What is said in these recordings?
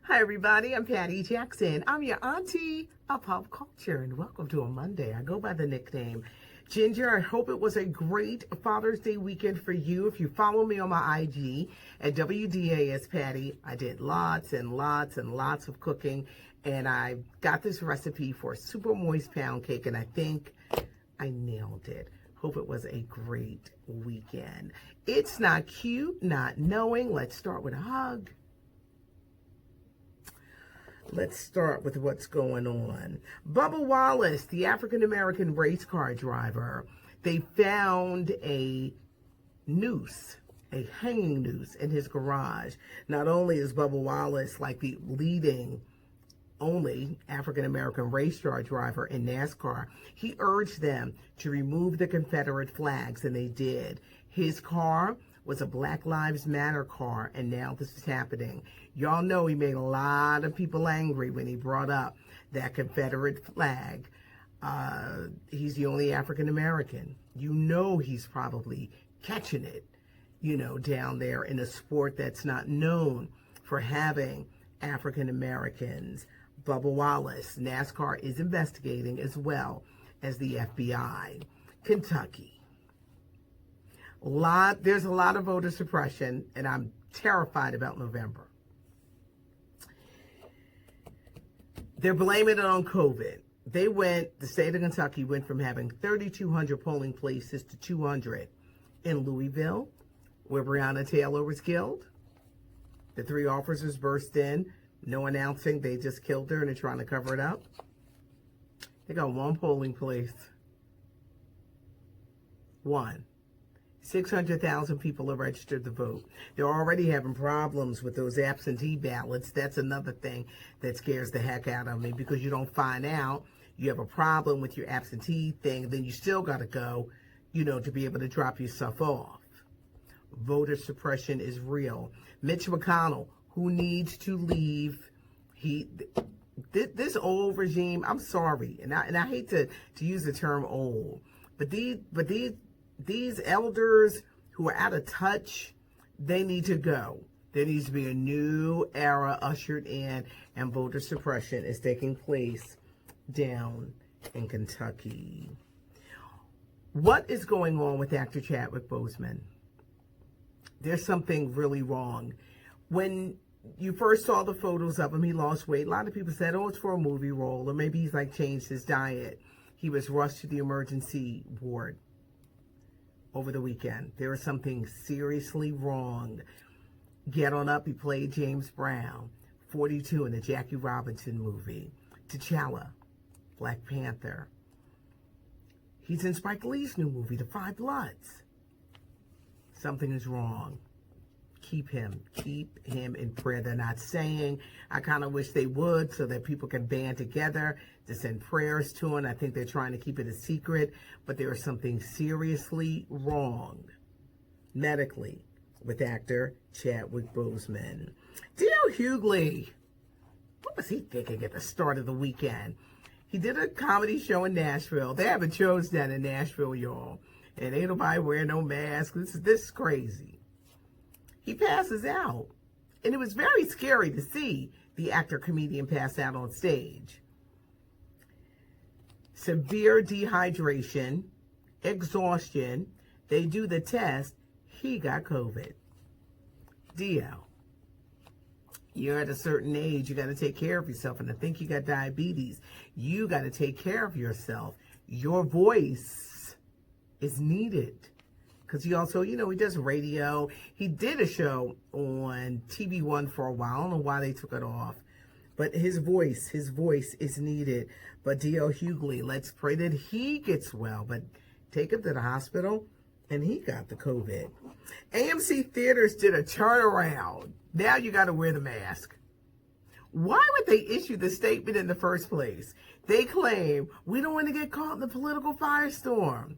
Hi, everybody. I'm Patty Jackson. I'm your auntie of pop culture, and welcome to a Monday. I go by the nickname Ginger. I hope it was a great Father's Day weekend for you. If you follow me on my IG at WDAS Patty, I did lots and lots and lots of cooking, and I got this recipe for a super moist pound cake, and I think I nailed it. Hope it was a great weekend. It's not cute, not knowing. Let's start with a hug. Let's start with what's going on. Bubba Wallace, the African-American race car driver, they found a noose, a hanging noose in his garage. Not only is Bubba Wallace like the leading only African-American race car driver in NASCAR, he urged them to remove the Confederate flags, and they did. His car was a Black Lives Matter car, and now this is happening. Y'all know he made a lot of people angry when he brought up that Confederate flag. He's the only African-American. You know he's probably catching it, down there in a sport that's not known for having African-Americans. Bubba Wallace, NASCAR is investigating as well as the FBI. Kentucky. There's a lot of voter suppression, and I'm terrified about November. They're blaming it on COVID. The state of Kentucky went from having 3,200 polling places to 200 in Louisville, where Breonna Taylor was killed. The 3 officers burst in, no announcing, they just killed her and they're trying to cover it up. They got 1 polling place. 1. 600,000 people are registered to vote. They're already having problems with those absentee ballots. That's another thing that scares the heck out of me, because you don't find out you have a problem with your absentee thing, then you still got to go, to be able to drop yourself off. Voter suppression is real. Mitch McConnell, who needs to leave, this old regime, I'm sorry, and I hate to use the term old, but these elders who are out of touch, they need to go. There needs to be a new era ushered in, and voter suppression is taking place down in Kentucky. What is going on with Actor Chadwick Boseman? There's something really wrong. When you first saw the photos of him, he lost weight. A lot of people said, it's for a movie role, or maybe he's changed his diet. He was rushed to the emergency ward over the weekend. There was something seriously wrong. Get On Up, he played James Brown, 42 in the Jackie Robinson movie. T'Challa, Black Panther. He's in Spike Lee's new movie, The Five Bloods. Something is wrong. Keep him in prayer. They're not saying. I kind of wish they would, so that people can band together to send prayers to him. I think they're trying to keep it a secret, but there is something seriously wrong medically with actor Chadwick Boseman. D.L. Hughley, what was he thinking at the start of the weekend? He did a comedy show in Nashville. They haven't shows down in Nashville, y'all, and ain't nobody wearing no mask. This is crazy. He passes out, and it was very scary to see the actor-comedian pass out on stage. Severe dehydration, exhaustion. They do the test. He got COVID. DL, you're at a certain age. You got to take care of yourself, and I think you got diabetes. You got to take care of yourself. Your voice is needed. Because he also, he does radio. He did a show on TV One for a while. I don't know why they took it off. But his voice is needed. But D.L. Hughley, let's pray that he gets well. But take him to the hospital, and he got the COVID. AMC Theaters did a turnaround. Now you got to wear the mask. Why would they issue the statement in the first place? They claim we don't want to get caught in the political firestorm.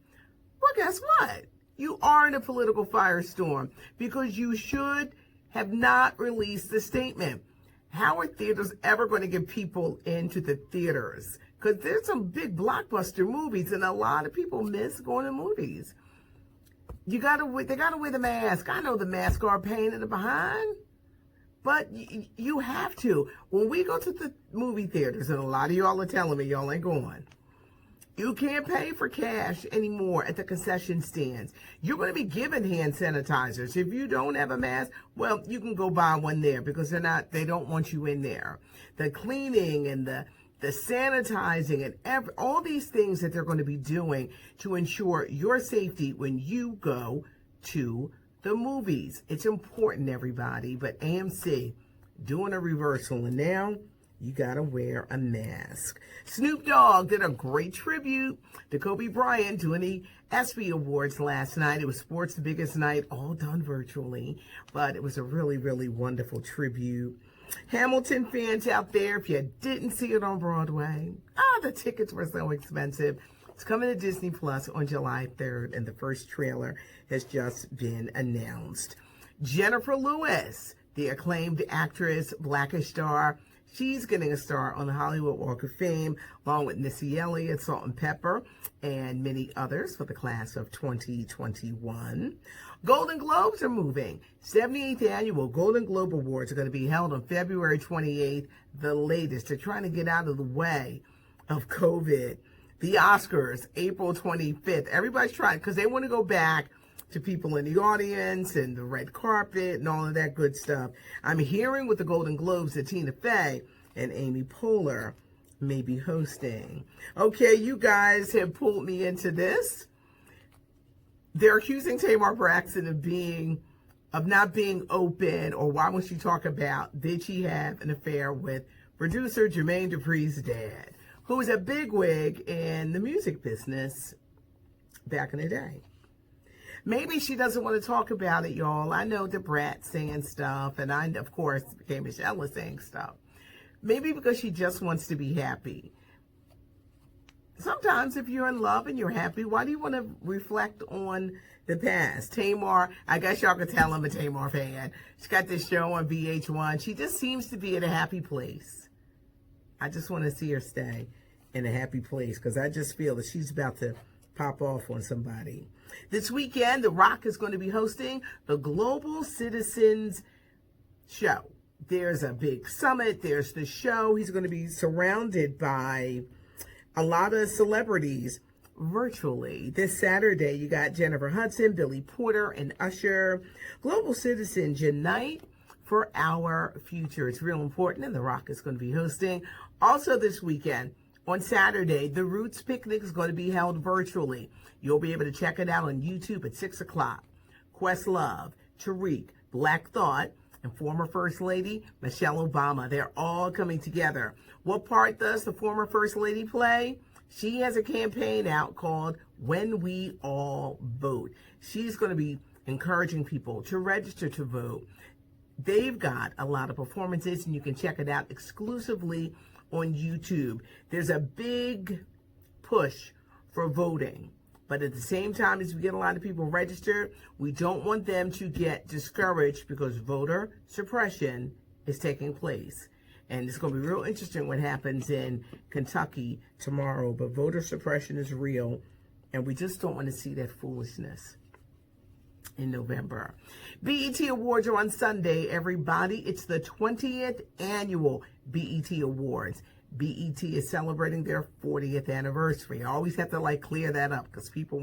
Well, guess what? You are in a political firestorm because you should have not released the statement. How are theaters ever going to get people into the theaters? Because there's some big blockbuster movies, and a lot of people miss going to movies. They gotta wear the mask. I know the masks are a pain in the behind, But you have to. When we go to the movie theaters, and a lot of y'all are telling me y'all ain't going, you can't pay for cash anymore at the concession stands. You're going to be given hand sanitizers. If you don't have a mask, well, you can go buy one there because they don't want you in there. The cleaning and the sanitizing and all these things that they're going to be doing to ensure your safety when you go to the movies. It's important, everybody. But AMC doing a reversal, and now you gotta wear a mask. Snoop Dogg did a great tribute to Kobe Bryant doing the ESPY Awards last night. It was sports' biggest night, all done virtually, but it was a really, really wonderful tribute. Hamilton fans out there, if you didn't see it on Broadway, the tickets were so expensive. It's coming to Disney Plus on July 3rd, and the first trailer has just been announced. Jennifer Lewis, the acclaimed actress, Blackish star, she's getting a star on the Hollywood Walk of Fame, along with Missy Elliott, Salt and Pepper, and many others for the class of 2021. Golden Globes are moving. 78th Annual Golden Globe Awards are going to be held on February 28th, the latest. They're trying to get out of the way of COVID. The Oscars, April 25th. Everybody's trying, because they want to go back to people in the audience and the red carpet and all of that good stuff. I'm hearing with the Golden Globes that Tina Fey and Amy Poehler may be hosting. Okay, you guys have pulled me into this. They're accusing Tamar Braxton of not being open, or why won't she talk about, did she have an affair with producer Jermaine Dupri's dad, who was a bigwig in the music business back in the day. Maybe she doesn't want to talk about it, y'all. I know the Brat's saying stuff, and of course, K. Michelle is saying stuff. Maybe because she just wants to be happy. Sometimes if you're in love and you're happy, why do you want to reflect on the past? Tamar, I guess y'all could tell I'm a Tamar fan. She's got this show on VH1. She just seems to be at a happy place. I just want to see her stay in a happy place, because I just feel that she's about to pop off on somebody. This weekend, The Rock is going to be hosting the Global Citizens Show. There's a big summit. There's the show. He's going to be surrounded by a lot of celebrities virtually. This Saturday, you got Jennifer Hudson, Billy Porter, and Usher. Global Citizens Unite for Our Future. It's real important, and The Rock is going to be hosting. Also this weekend, on Saturday, the Roots Picnic is going to be held virtually. You'll be able to check it out on YouTube at 6 o'clock. Questlove, Tariq, Black Thought, and former First Lady Michelle Obama. They're all coming together. What part does the former First Lady play? She has a campaign out called When We All Vote. She's going to be encouraging people to register to vote. They've got a lot of performances, and you can check it out exclusively on YouTube. There's a big push for voting, but at the same time as we get a lot of people registered, we don't want them to get discouraged, because voter suppression is taking place. And it's going to be real interesting what happens in Kentucky tomorrow, but voter suppression is real, and we just don't want to see that foolishness in November. BET Awards are on Sunday, everybody. It's the 20th annual BET Awards. BET is celebrating their 40th anniversary. I always have to clear that up, because people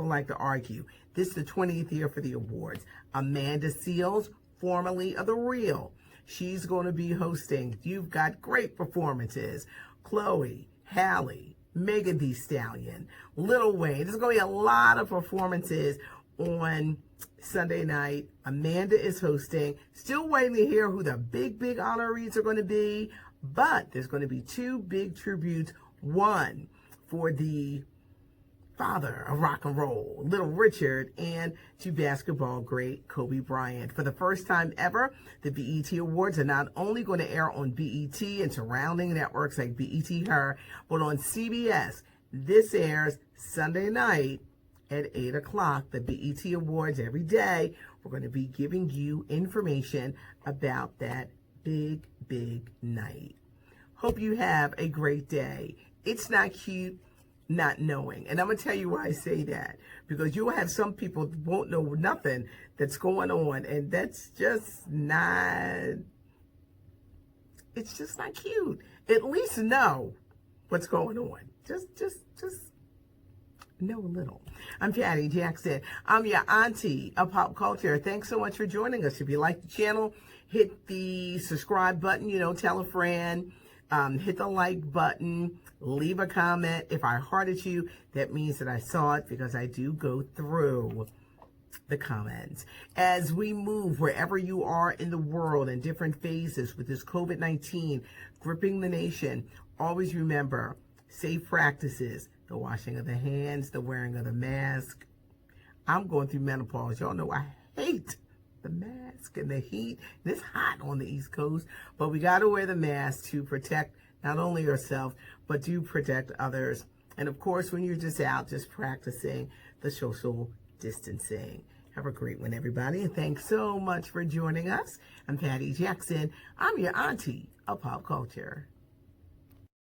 like to argue. This is the 20th year for the awards. Amanda Seales, formerly of The Real, she's going to be hosting. You've got great performances. Chloe, Halle, Megan Thee Stallion, Lil Wayne. There's going to be a lot of performances on Sunday night. Amanda is hosting. Still waiting to hear who the big honorees are going to be, but there's going to be two big tributes. One for the father of rock and roll, Little Richard, and to basketball great Kobe Bryant. For the first time ever, the BET Awards are not only going to air on BET and surrounding networks like BET Her, but on CBS. This airs Sunday night at 8 o'clock, the BET Awards every day. We're going to be giving you information about that big night. Hope you have a great day. It's not cute not knowing. And I'm going to tell you why I say that. Because you will have some people who won't know nothing that's going on. And that's just not, it's just not cute. At least know what's going on. Just know a little. I'm Patty Jackson. I'm your auntie of pop culture. Thanks so much for joining us. If you like the channel, hit the subscribe button, tell a friend, hit the like button, leave a comment. If I hearted you, that means that I saw it, because I do go through the comments. As we move wherever you are in the world in different phases with this COVID-19 gripping the nation, always remember safe practices, the washing of the hands, the wearing of the mask. I'm going through menopause. Y'all know I hate the mask and the heat. It's hot on the East Coast, but we got to wear the mask to protect not only yourself, but to protect others. And of course, when you're just out, just practicing the social distancing. Have a great one, everybody. And thanks so much for joining us. I'm Patty Jackson. I'm your auntie of pop culture.